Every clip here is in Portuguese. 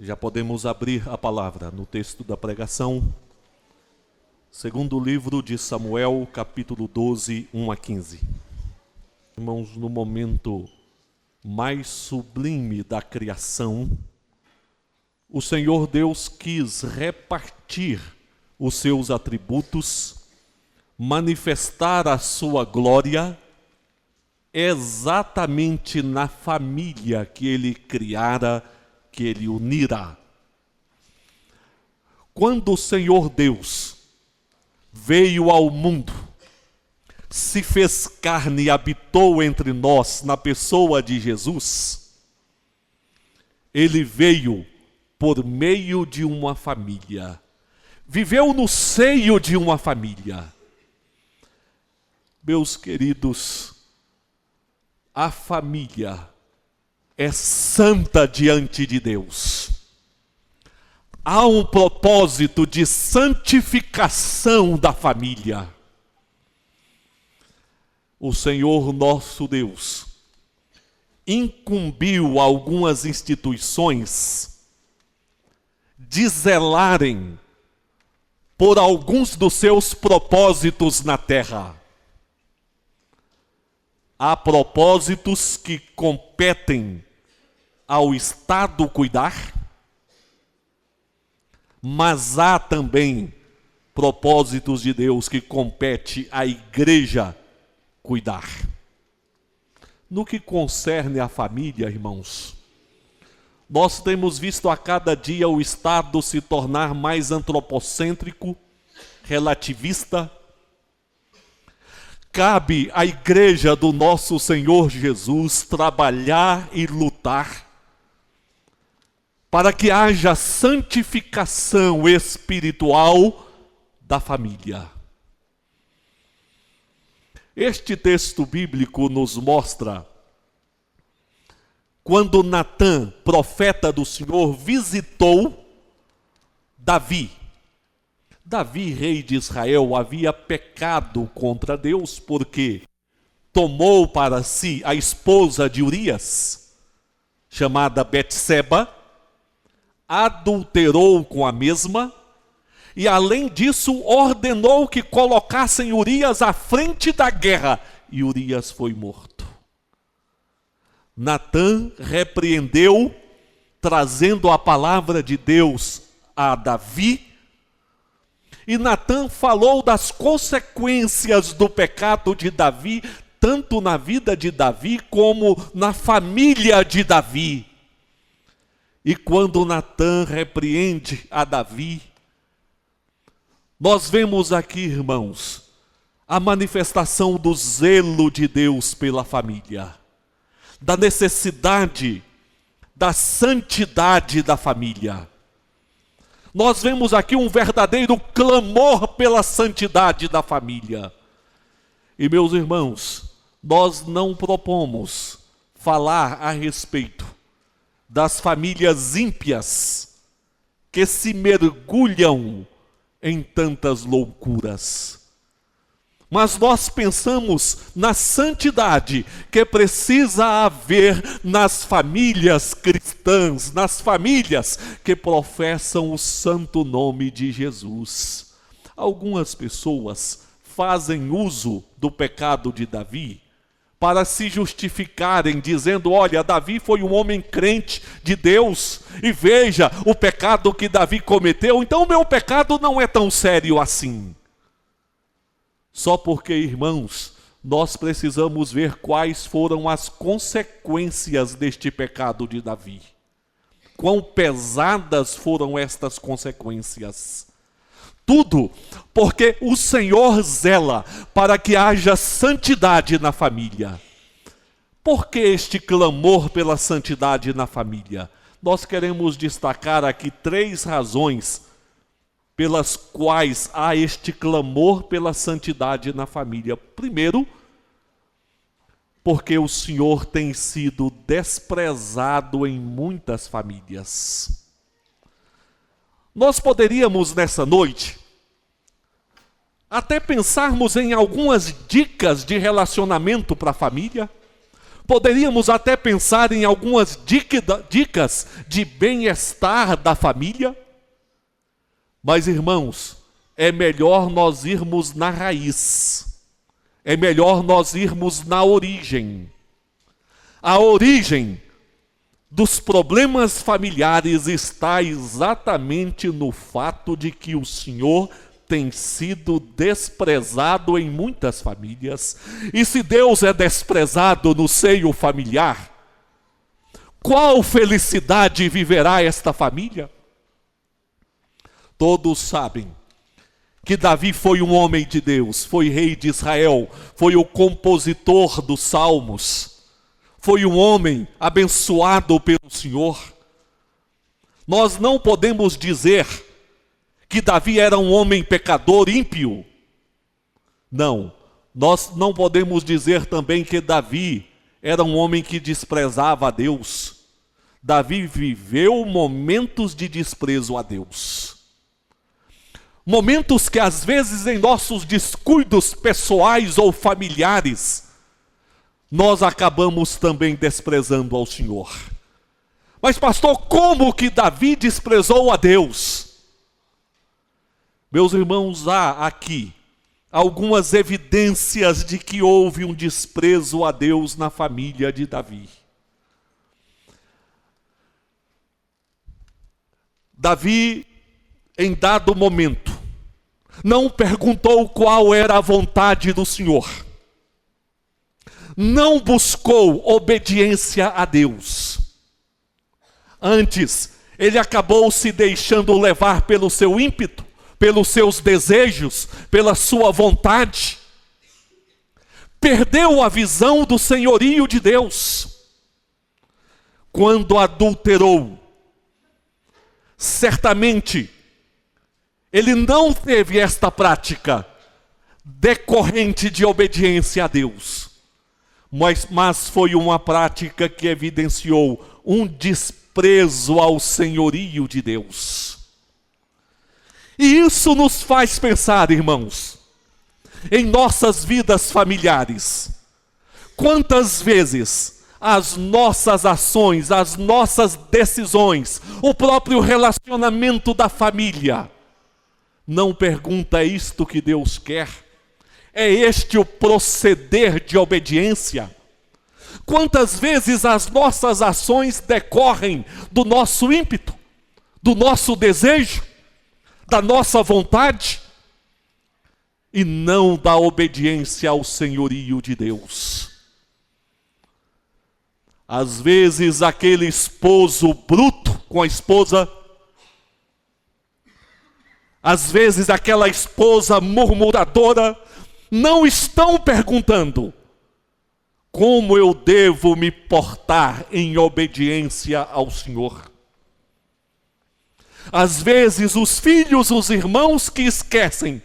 Já podemos abrir a palavra no texto da pregação, segundo livro de Samuel, capítulo 12, 1 a 15. Irmãos, no momento mais sublime da criação, o Senhor Deus quis repartir os seus atributos, manifestar a sua glória exatamente na família que Ele criara, que Ele unirá. Quando o Senhor Deus veio ao mundo, se fez carne e habitou entre nós na pessoa de Jesus, Ele veio por meio de uma família, viveu no seio de uma família. Meus queridos, a família é santa diante de Deus. Há um propósito de santificação da família. O Senhor nosso Deus incumbiu algumas instituições de zelarem por alguns dos seus propósitos na terra. Há propósitos que competem ao Estado cuidar, mas há também propósitos de Deus que compete à igreja cuidar. No que concerne à família, irmãos, nós temos visto a cada dia o Estado se tornar mais antropocêntrico, relativista. Cabe à igreja do nosso Senhor Jesus trabalhar e lutar para que haja santificação espiritual da família. Este texto bíblico nos mostra quando Natã, profeta do Senhor, visitou Davi. Davi, rei de Israel, havia pecado contra Deus porque tomou para si a esposa de Urias, chamada Betseba, adulterou com a mesma e, além disso, ordenou que colocassem Urias à frente da guerra e Urias foi morto. Natã repreendeu, trazendo a palavra de Deus a Davi. E Natã falou das consequências do pecado de Davi, tanto na vida de Davi como na família de Davi. E quando Natã repreende a Davi, nós vemos aqui, irmãos, a manifestação do zelo de Deus pela família, da necessidade, da santidade da família. Nós vemos aqui um verdadeiro clamor pela santidade da família. E, meus irmãos, nós não propomos falar a respeito das famílias ímpias que se mergulham em tantas loucuras. Mas nós pensamos na santidade que precisa haver nas famílias cristãs, nas famílias que professam o santo nome de Jesus. Algumas pessoas fazem uso do pecado de Davi para se justificarem, dizendo: olha, Davi foi um homem crente de Deus, e veja o pecado que Davi cometeu, então o meu pecado não é tão sério assim. Só porque, irmãos, nós precisamos ver quais foram as consequências deste pecado de Davi. Quão pesadas foram estas consequências. Tudo porque o Senhor zela para que haja santidade na família. Por que este clamor pela santidade na família? Nós queremos destacar aqui 3 razões pelas quais há este clamor pela santidade na família. Primeiro, porque o Senhor tem sido desprezado em muitas famílias. Nós poderíamos nessa noite até pensarmos em algumas dicas de relacionamento para a família, Poderíamos até pensar em algumas dicas de bem-estar da família. Mas, irmãos, é melhor nós irmos na raiz. É melhor nós irmos na origem. A origem dos problemas familiares está exatamente no fato de que o Senhor tem sido desprezado em muitas famílias. E se Deus é desprezado no seio familiar, qual felicidade viverá esta família? Todos sabem que Davi foi um homem de Deus, foi rei de Israel, foi o compositor dos salmos, foi um homem abençoado pelo Senhor. Nós não podemos dizer que Davi era um homem pecador, ímpio. Não, nós não podemos dizer também que Davi era um homem que desprezava a Deus. Davi viveu momentos de desprezo a Deus. Momentos que às vezes em nossos descuidos pessoais ou familiares, nós acabamos também desprezando ao Senhor. Mas pastor, como que Davi desprezou a Deus? Meus irmãos, há aqui algumas evidências de que houve um desprezo a Deus na família de Davi. Davi, em dado momento, não perguntou qual era a vontade do Senhor. Não buscou obediência a Deus. Antes, ele acabou se deixando levar pelo seu ímpeto, pelos seus desejos, pela sua vontade. Perdeu a visão do senhorio de Deus. Quando adulterou, certamente, ele não teve esta prática decorrente de obediência a Deus. Mas foi uma prática que evidenciou um desprezo ao senhorio de Deus. E isso nos faz pensar, irmãos, em nossas vidas familiares. Quantas vezes as nossas ações, as nossas decisões, o próprio relacionamento da família, não pergunta: é isto que Deus quer? É este o proceder de obediência? Quantas vezes as nossas ações decorrem do nosso ímpeto, do nosso desejo, da nossa vontade, e não da obediência ao senhorio de Deus? Às vezes aquele esposo bruto com a esposa, às vezes aquela esposa murmuradora, não estão perguntando: como eu devo me portar em obediência ao Senhor? Às vezes os filhos, os irmãos que esquecem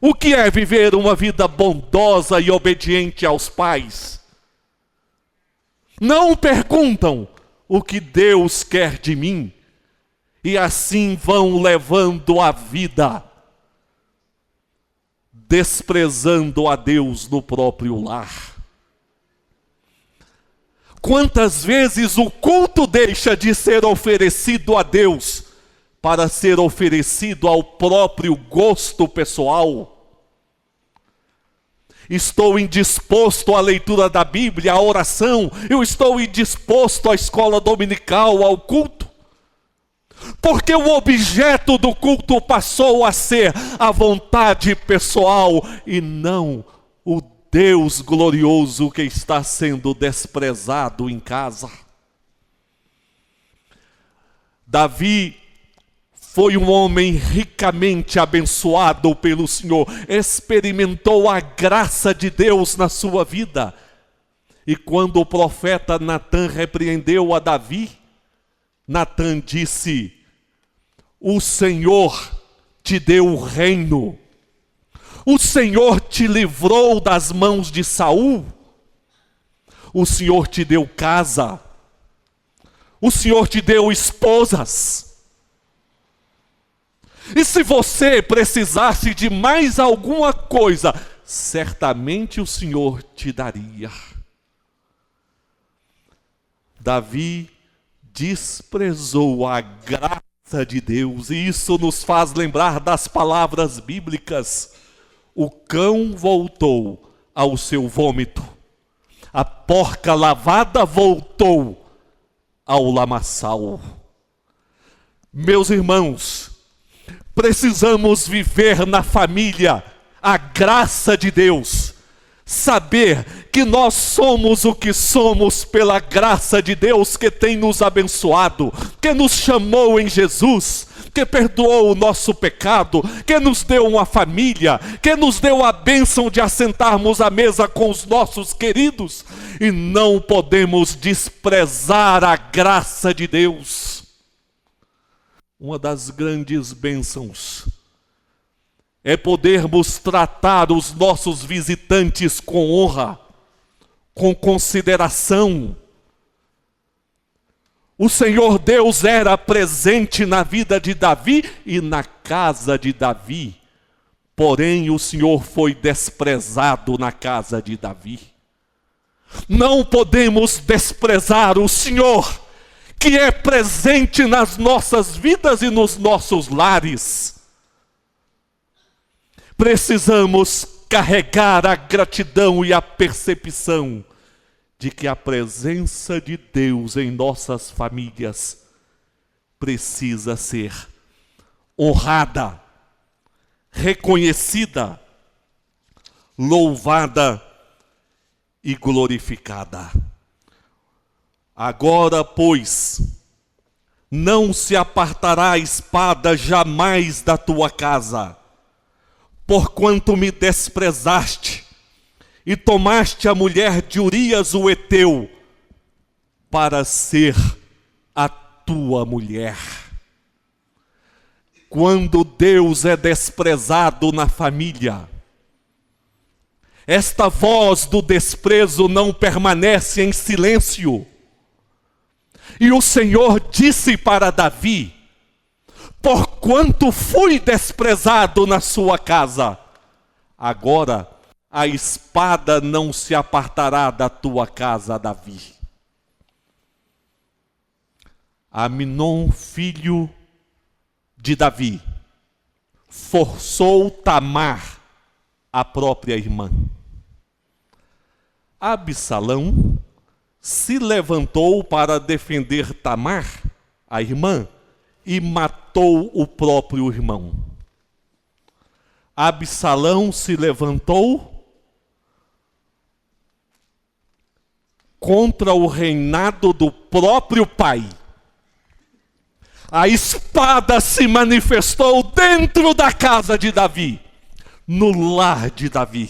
o que é viver uma vida bondosa e obediente aos pais, não perguntam o que Deus quer de mim, e assim vão levando a vida, desprezando a Deus no próprio lar. Quantas vezes o culto deixa de ser oferecido a Deus para ser oferecido ao próprio gosto pessoal? Estou indisposto à leitura da Bíblia, à oração, eu estou indisposto à escola dominical, ao culto, porque o objeto do culto passou a ser a vontade pessoal e não o Deus glorioso que está sendo desprezado em casa. Davi foi um homem ricamente abençoado pelo Senhor, experimentou a graça de Deus na sua vida. E quando o profeta Natã repreendeu a Davi, Natã disse: o Senhor te deu o reino, o Senhor te livrou das mãos de Saul, o Senhor te deu casa, o Senhor te deu esposas. E se você precisasse de mais alguma coisa, certamente o Senhor te daria. Davi desprezou a graça de Deus, e isso nos faz lembrar das palavras bíblicas. O cão voltou ao seu vômito, a porca lavada voltou ao lamaçal. Meus irmãos, precisamos viver na família a graça de Deus, saber que nós somos o que somos pela graça de Deus que tem nos abençoado, que nos chamou em Jesus, que perdoou o nosso pecado, que nos deu uma família, que nos deu a bênção de assentarmos à mesa com os nossos queridos, e não podemos desprezar a graça de Deus. Uma das grandes bênçãos é podermos tratar os nossos visitantes com honra, com consideração. O Senhor Deus era presente na vida de Davi e na casa de Davi, porém o Senhor foi desprezado na casa de Davi. Não podemos desprezar o Senhor, que é presente nas nossas vidas e nos nossos lares. Precisamos carregar a gratidão e a percepção de que a presença de Deus em nossas famílias precisa ser honrada, reconhecida, louvada e glorificada. Agora, pois, não se apartará a espada jamais da tua casa, porquanto me desprezaste e tomaste a mulher de Urias o Heteu para ser a tua mulher. Quando Deus é desprezado na família, esta voz do desprezo não permanece em silêncio. E o Senhor disse para Davi: porquanto fui desprezado na sua casa, agora a espada não se apartará da tua casa, Davi. Aminon, filho de Davi, forçou Tamar, a própria irmã. Absalão se levantou para defender Tamar, a irmã, e matou o próprio irmão. Absalão se levantou contra o reinado do próprio pai. A espada se manifestou dentro da casa de Davi, no lar de Davi.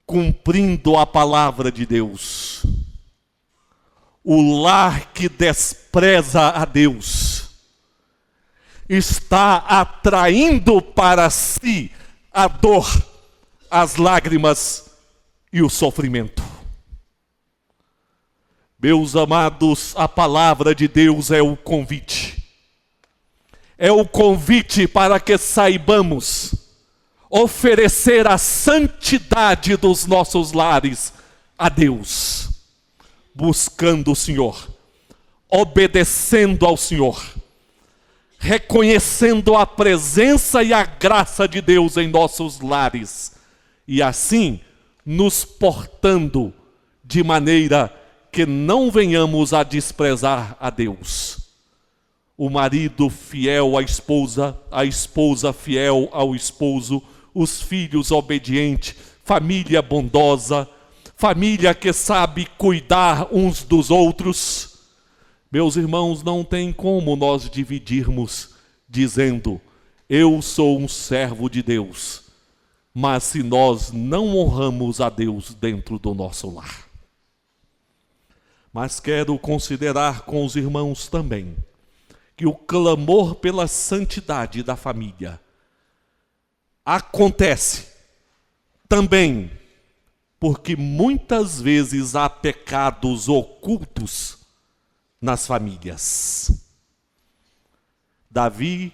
Cumprindo a palavra de Deus. O lar que despreza a Deus está atraindo para si a dor, as lágrimas e o sofrimento. Meus amados, a palavra de Deus é o convite. É o convite para que saibamos oferecer a santidade dos nossos lares a Deus, buscando o Senhor, obedecendo ao Senhor, reconhecendo a presença e a graça de Deus em nossos lares, e assim nos portando de maneira que não venhamos a desprezar a Deus. O marido fiel à esposa, a esposa fiel ao esposo, os filhos obedientes, família bondosa, família que sabe cuidar uns dos outros. Meus irmãos, não tem como nós dividirmos dizendo: eu sou um servo de Deus, mas se nós não honramos a Deus dentro do nosso lar. Mas quero considerar com os irmãos também que o clamor pela santidade da família acontece também porque muitas vezes há pecados ocultos nas famílias. Davi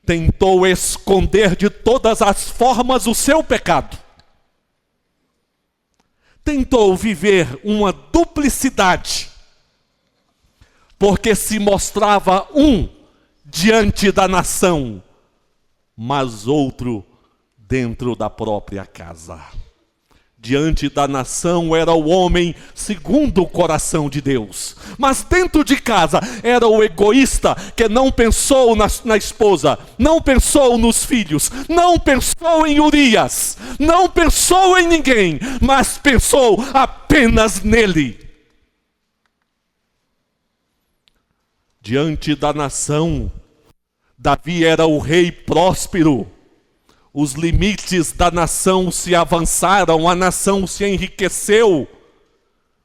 tentou esconder de todas as formas o seu pecado. tentou viver uma duplicidade, porque se mostrava um diante da nação, mas outro dentro da própria casa. Diante da nação era o homem segundo o coração de Deus, mas dentro de casa era o egoísta que não pensou na esposa, não pensou nos filhos, não pensou em Urias, não pensou em ninguém, mas pensou apenas nele. Diante da nação, Davi era o rei próspero. Os limites da nação se avançaram, a nação se enriqueceu.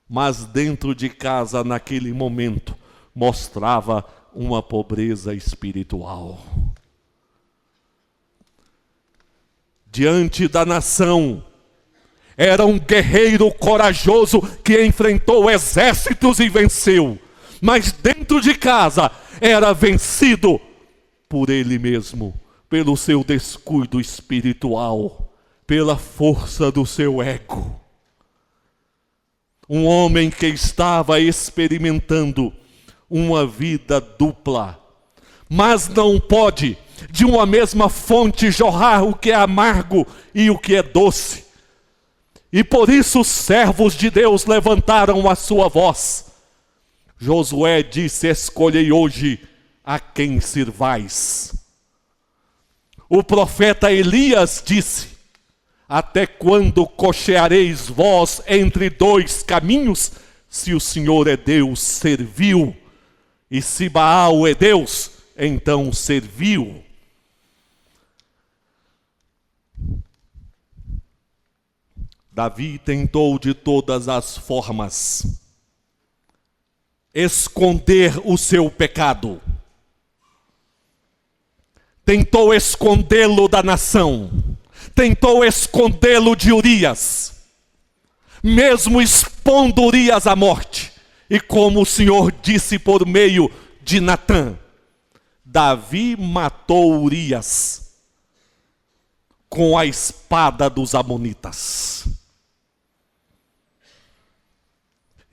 Mas dentro de casa, naquele momento, mostrava uma pobreza espiritual. Diante da nação, era um guerreiro corajoso que enfrentou exércitos e venceu. Mas dentro de casa, era vencido por ele mesmo, pelo seu descuido espiritual, pela força do seu ego. Um homem que estava experimentando uma vida dupla, mas não pode de uma mesma fonte jorrar o que é amargo e o que é doce. E por isso os servos de Deus levantaram a sua voz. Josué disse: escolhei hoje a quem sirvais. O profeta Elias disse: até quando cocheareis vós entre dois caminhos? Se o Senhor é Deus, serviu, e se Baal é Deus, então serviu. Davi tentou de todas as formas esconder o seu pecado. Tentou escondê-lo da nação, tentou escondê-lo de Urias, mesmo expondo Urias à morte. E como o Senhor disse por meio de Natã, Davi matou Urias com a espada dos amonitas.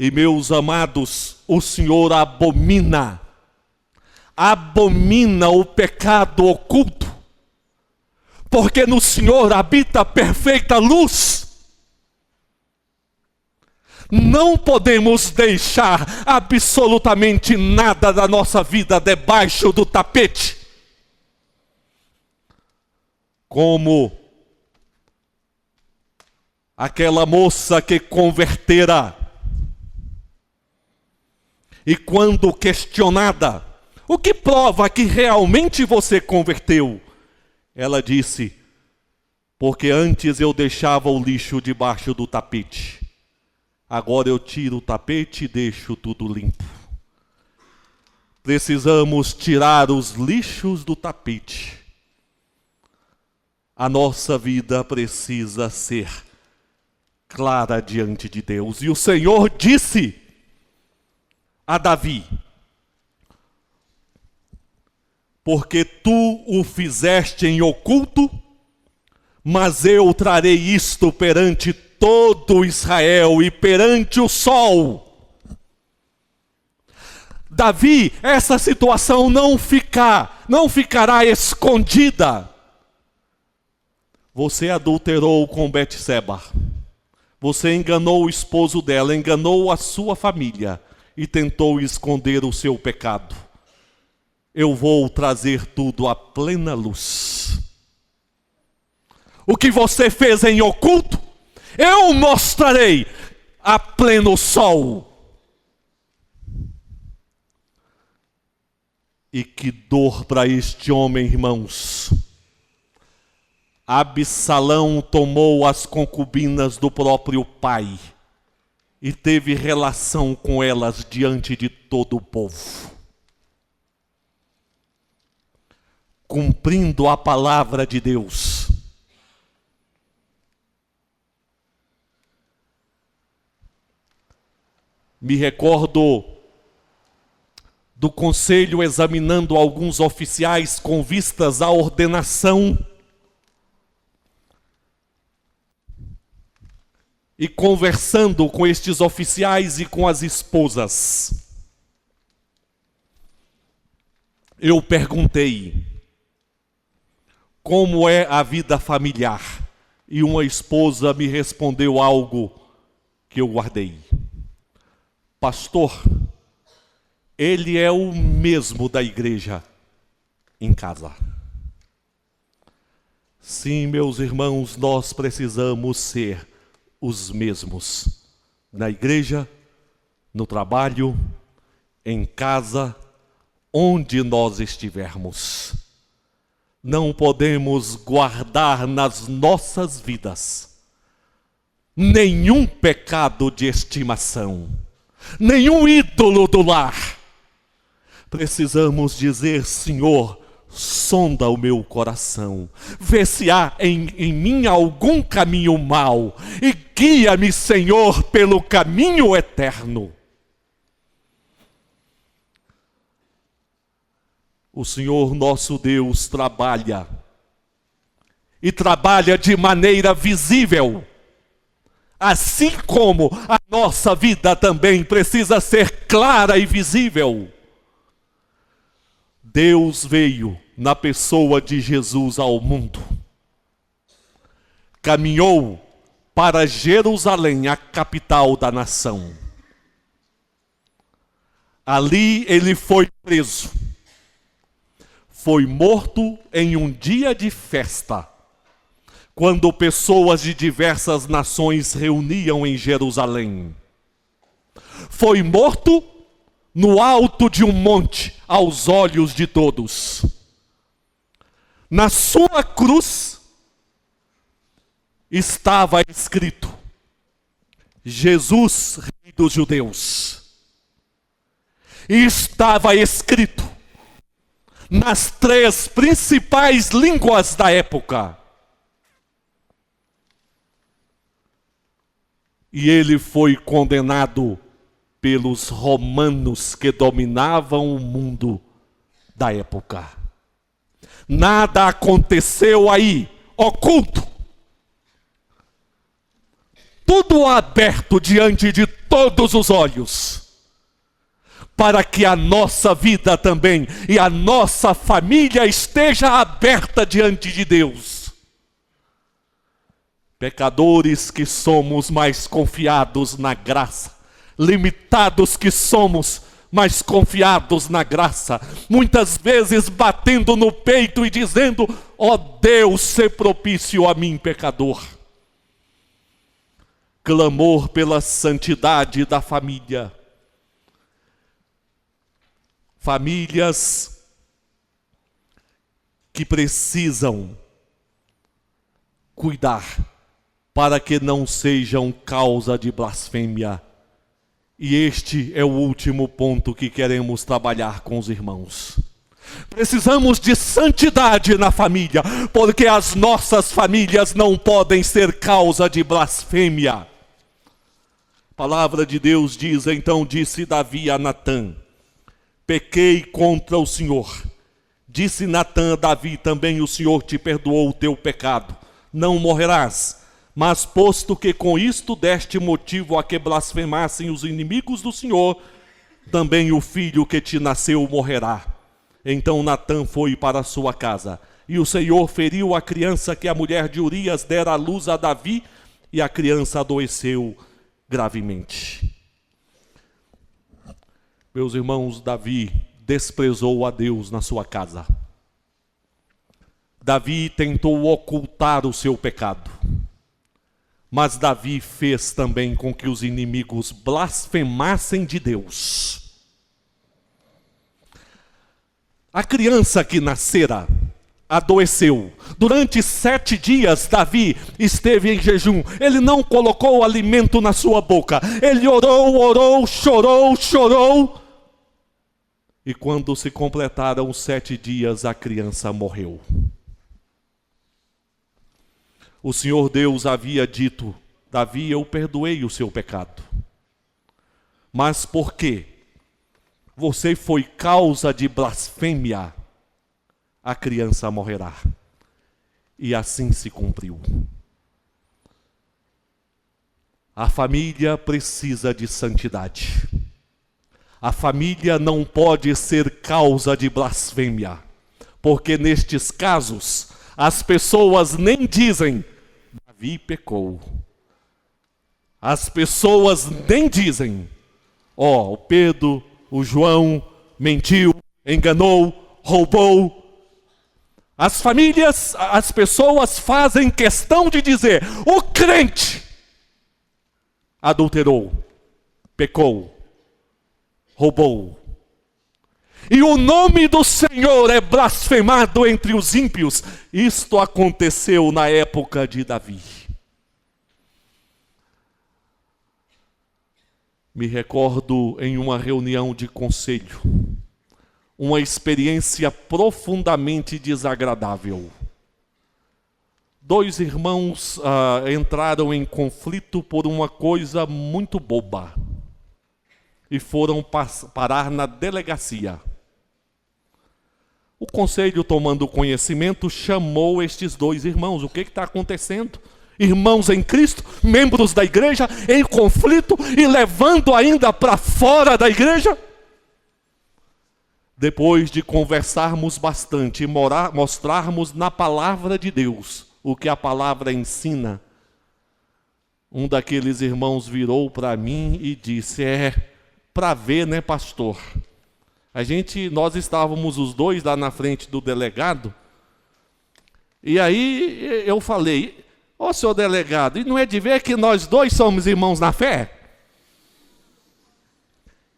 E meus amados, o Senhor abomina o pecado oculto, porque no Senhor habita a perfeita luz. Não podemos deixar absolutamente nada da nossa vida debaixo do tapete. Como aquela moça que convertera, e quando questionada, o que prova que realmente você converteu? Ela disse: porque antes eu deixava o lixo debaixo do tapete. Agora eu tiro o tapete e deixo tudo limpo. Precisamos tirar os lixos do tapete. A nossa vida precisa ser clara diante de Deus. E o Senhor disse a Davi: porque tu o fizeste em oculto, mas eu trarei isto perante todo Israel e perante o sol. Davi, essa situação não ficará escondida. Você adulterou com Betseba. Você enganou o esposo dela, enganou a sua família e tentou esconder o seu pecado. Eu vou trazer tudo à plena luz. O que você fez em oculto, eu mostrarei a pleno sol. E que dor para este homem, irmãos. Absalão tomou as concubinas do próprio pai e teve relação com elas diante de todo o povo, cumprindo a palavra de Deus. Me recordo do conselho examinando alguns oficiais com vistas à ordenação. e conversando com estes oficiais e com as esposas, eu perguntei como é a vida familiar, e uma esposa me respondeu algo que eu guardei. Pastor, ele é o mesmo da igreja em casa. Sim, meus irmãos, nós precisamos ser os mesmos na igreja, no trabalho, em casa, onde nós estivermos. Não podemos guardar nas nossas vidas nenhum pecado de estimação, nenhum ídolo do lar. Precisamos dizer: Senhor, sonda o meu coração, vê se há em mim algum caminho mau e guia-me, Senhor, pelo caminho eterno. O Senhor nosso Deus trabalha, e trabalha de maneira visível, assim como a nossa vida também precisa ser clara e visível. Deus veio na pessoa de Jesus ao mundo, caminhou para Jerusalém, a capital da nação. Ali ele foi preso, foi morto em um dia de festa, quando pessoas de diversas nações reuniam em Jerusalém. Foi morto no alto de um monte, aos olhos de todos. Na sua cruz estava escrito: Jesus, Rei dos Judeus. E estava escrito nas 3 principais línguas da época. E ele foi condenado pelos romanos que dominavam o mundo da época. Nada aconteceu aí oculto. Tudo aberto diante de todos os olhos, para que a nossa vida também e a nossa família esteja aberta diante de Deus. Pecadores que somos, mais confiados na graça. Limitados que somos, mas confiados na graça. Muitas vezes batendo no peito e dizendo: ó Deus, sê propício a mim, pecador. Clamor pela santidade da família. Famílias que precisam cuidar para que não sejam causa de blasfêmia. E este é o último ponto que queremos trabalhar com os irmãos. Precisamos de santidade na família, porque as nossas famílias não podem ser causa de blasfêmia. A palavra de Deus diz: então disse Davi a Natã: pequei contra o Senhor. Disse Natã a Davi também: o Senhor te perdoou o teu pecado, não morrerás. Mas posto que com isto deste motivo a que blasfemassem os inimigos do Senhor, também o filho que te nasceu morrerá. Então Natã foi para a sua casa, e o Senhor feriu a criança que a mulher de Urias dera à luz a Davi, e a criança adoeceu gravemente. Meus irmãos, Davi desprezou a Deus na sua casa. Davi tentou ocultar o seu pecado. Mas Davi fez também com que os inimigos blasfemassem de Deus. A criança que nascera adoeceu. Durante 7 dias Davi esteve em jejum. Ele não colocou alimento na sua boca. Ele orou, chorou. E quando se completaram os 7 dias, a criança morreu. O Senhor Deus havia dito: Davi, eu perdoei o seu pecado. Mas por quê? Você foi causa de blasfêmia, a criança morrerá. E assim se cumpriu. A família precisa de santidade. A família não pode ser causa de blasfêmia, porque nestes casos as pessoas nem dizem, Davi pecou. As pessoas nem dizem, o Pedro, o João mentiu, enganou, roubou. As famílias, as pessoas fazem questão de dizer, o crente adulterou, pecou, roubou. E o nome do Senhor é blasfemado entre os ímpios. Isto aconteceu na época de Davi. Me recordo em uma reunião de conselho, uma experiência profundamente desagradável. 2 irmãos entraram em conflito por uma coisa muito boba e foram parar na delegacia. O conselho, tomando conhecimento, chamou estes 2 irmãos. O que está acontecendo? Irmãos em Cristo, membros da igreja, em conflito e levando ainda para fora da igreja? Depois de conversarmos bastante e mostrarmos na palavra de Deus o que a palavra ensina, um daqueles irmãos virou para mim e disse, para ver, né, pastor? Nós estávamos os 2 lá na frente do delegado, e aí eu falei, senhor delegado, e não é de ver que nós 2 somos irmãos na fé?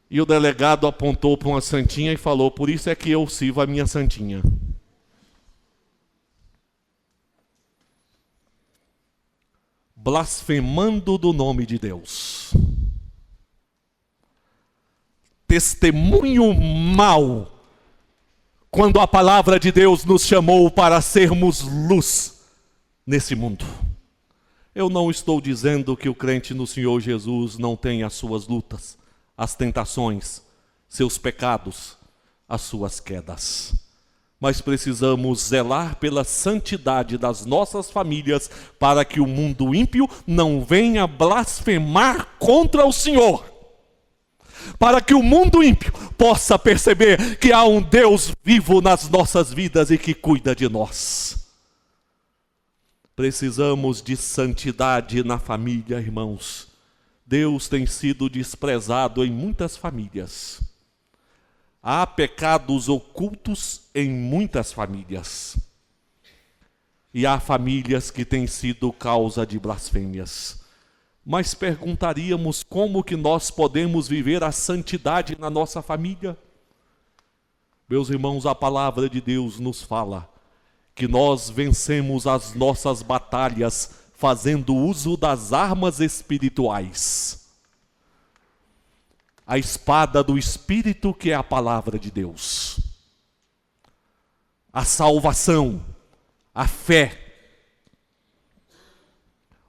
E o delegado apontou para uma santinha e falou, por isso é que eu sirvo a minha santinha. Blasfemando do nome de Deus. Testemunho mau, quando a palavra de Deus nos chamou para sermos luz nesse mundo. Eu não estou dizendo que o crente no Senhor Jesus não tem as suas lutas, as tentações, seus pecados, as suas quedas. Mas precisamos zelar pela santidade das nossas famílias para que o mundo ímpio não venha blasfemar contra o Senhor. Para que o mundo ímpio possa perceber que há um Deus vivo nas nossas vidas e que cuida de nós. Precisamos de santidade na família, irmãos. Deus tem sido desprezado em muitas famílias. Há pecados ocultos em muitas famílias. E há famílias que têm sido causa de blasfêmias. Mas perguntaríamos como que nós podemos viver a santidade na nossa família? Meus irmãos, a palavra de Deus nos fala que nós vencemos as nossas batalhas fazendo uso das armas espirituais. A espada do Espírito, que é a palavra de Deus. A salvação, a fé.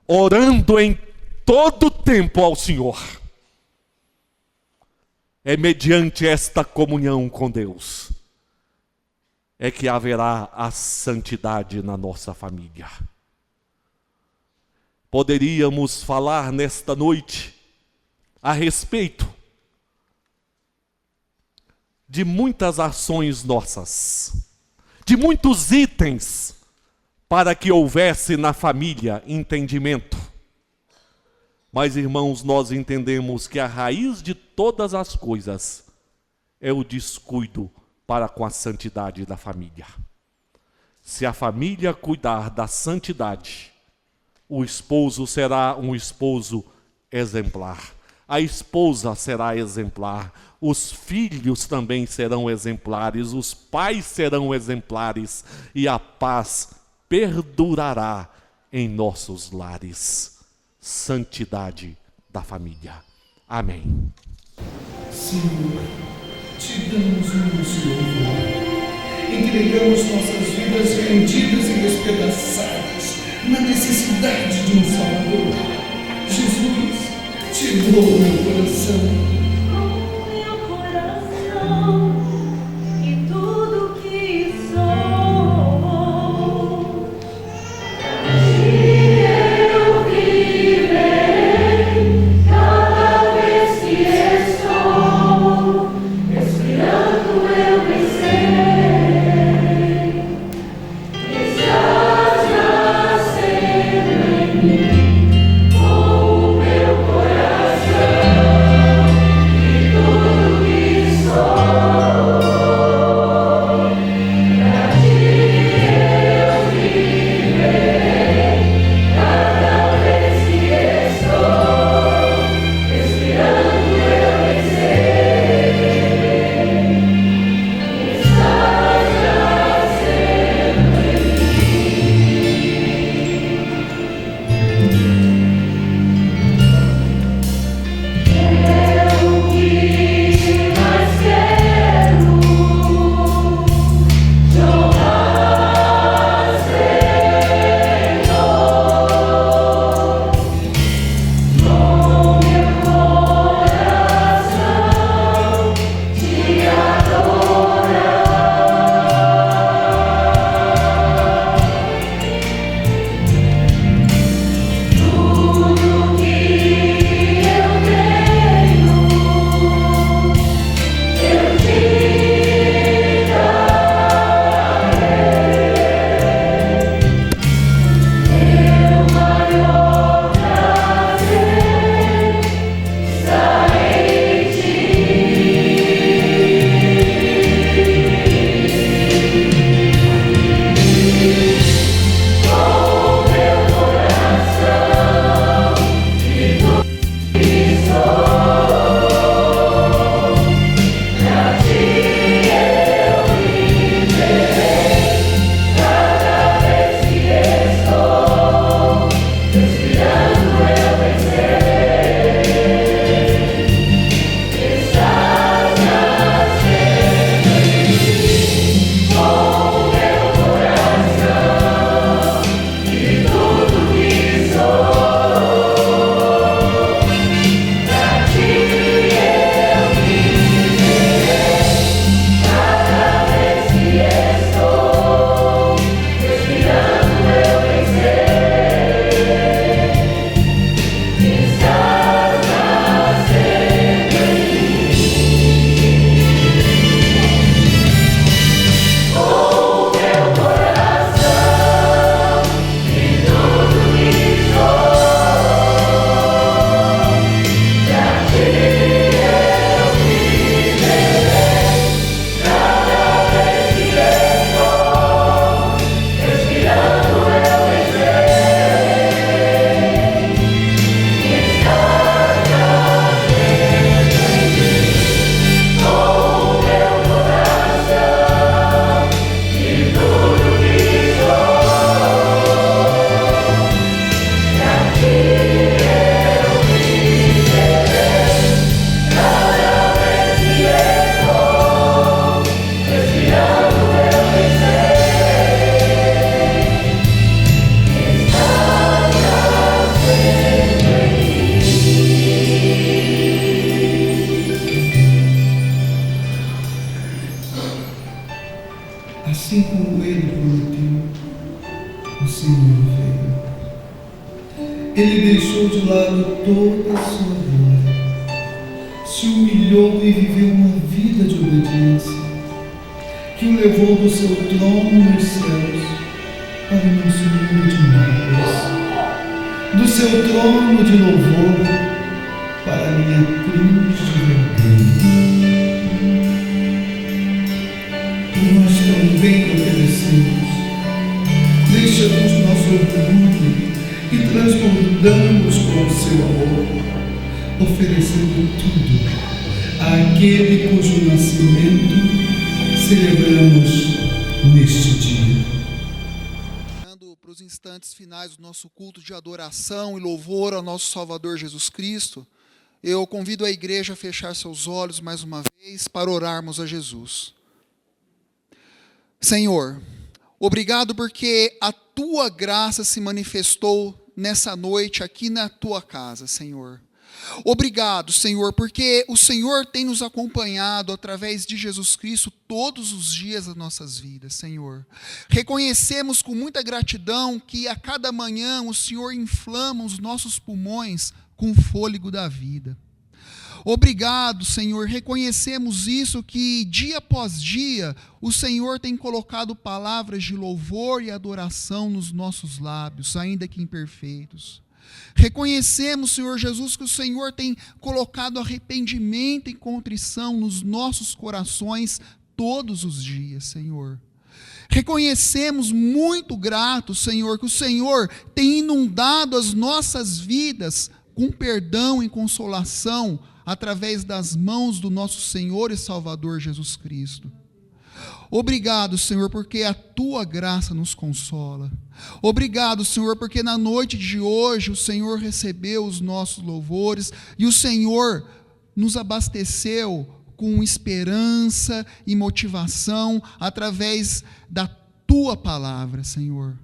Orando em todo tempo ao Senhor. É mediante esta comunhão com Deus é que haverá a santidade na nossa família. Poderíamos falar nesta noite a respeito de muitas ações nossas, de muitos itens para que houvesse na família entendimento. Mas, irmãos, nós entendemos que a raiz de todas as coisas é o descuido para com a santidade da família. Se a família cuidar da santidade, o esposo será um esposo exemplar. A esposa será exemplar. Os filhos também serão exemplares. Os pais serão exemplares. E a paz perdurará em nossos lares. Santidade da família. Amém. Senhor, te damos o nosso louvor. Entregamos nossas vidas rendidas e despedaçadas na necessidade de um Salvador. Jesus, te dou meu coração. Eu viverei assim como Ele prometeu, o Senhor veio. Ele deixou de lado toda a sua glória, se humilhou e viveu uma vida de obediência, que o levou do seu trono nos céus para o nosso mundo de mágoas, do seu trono de louvor para a minha cruz de vergonha. E nós também obedecemos, deixamos nosso orgulho e transbordamos com o seu amor, oferecendo tudo àquele cujo nascimento celebramos neste dia. Para os instantes finais do nosso culto de adoração e louvor ao nosso Salvador Jesus Cristo, eu convido a igreja a fechar seus olhos mais uma vez para orarmos a Jesus. Senhor, obrigado porque a Tua graça se manifestou nessa noite aqui na Tua casa, Senhor. Obrigado, Senhor, porque o Senhor tem nos acompanhado através de Jesus Cristo todos os dias das nossas vidas, Senhor. Reconhecemos com muita gratidão que a cada manhã o Senhor inflama os nossos pulmões com o fôlego da vida. Obrigado, Senhor, reconhecemos isso, que dia após dia o Senhor tem colocado palavras de louvor e adoração nos nossos lábios, ainda que imperfeitos. Reconhecemos, Senhor Jesus, que o Senhor tem colocado arrependimento e contrição nos nossos corações todos os dias, Senhor. Reconhecemos muito gratos, Senhor, que o Senhor tem inundado as nossas vidas com perdão e consolação através das mãos do nosso Senhor e Salvador Jesus Cristo. Obrigado, Senhor, porque a Tua graça nos consola. Obrigado, Senhor, porque na noite de hoje o Senhor recebeu os nossos louvores e o Senhor nos abasteceu com esperança e motivação através da Tua palavra, Senhor.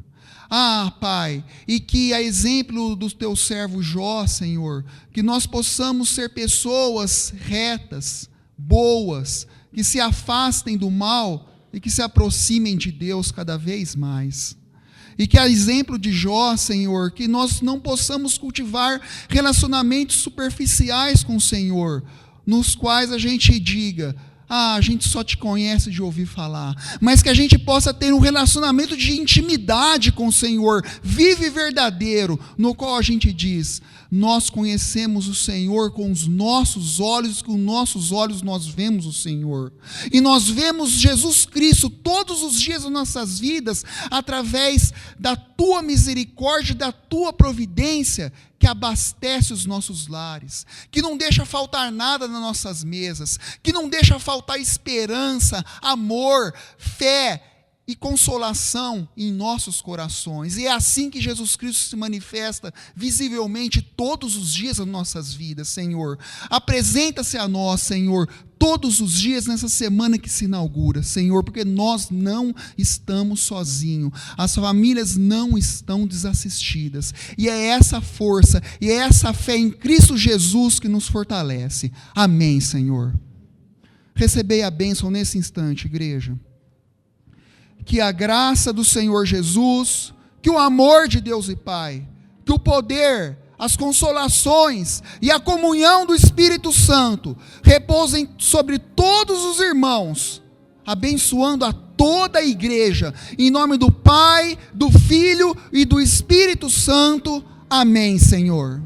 Ah, Pai, e que a exemplo do Teu servo Jó, Senhor, que nós possamos ser pessoas retas, boas, que se afastem do mal e que se aproximem de Deus cada vez mais. E que a exemplo de Jó, Senhor, que nós não possamos cultivar relacionamentos superficiais com o Senhor, nos quais a gente diga: a gente só te conhece de ouvir falar, mas que a gente possa ter um relacionamento de intimidade com o Senhor, vivo e verdadeiro, no qual a gente diz: nós conhecemos o Senhor com os nossos olhos, com nossos olhos nós vemos o Senhor, e nós vemos Jesus Cristo todos os dias das nossas vidas, através da Tua misericórdia, da Tua providência, que abastece os nossos lares, que não deixa faltar nada nas nossas mesas, que não deixa faltar esperança, amor, fé e consolação em nossos corações. E é assim que Jesus Cristo se manifesta visivelmente todos os dias das nossas vidas, Senhor. Apresenta-se a nós, Senhor, todos os dias nessa semana que se inaugura, Senhor, porque nós não estamos sozinhos, as famílias não estão desassistidas, e é essa força, e é essa fé em Cristo Jesus que nos fortalece. Amém, Senhor. Recebei a bênção nesse instante, igreja. Que a graça do Senhor Jesus, que o amor de Deus e Pai, que o poder, as consolações e a comunhão do Espírito Santo repousem sobre todos os irmãos, abençoando a toda a igreja, em nome do Pai, do Filho e do Espírito Santo. Amém, Senhor.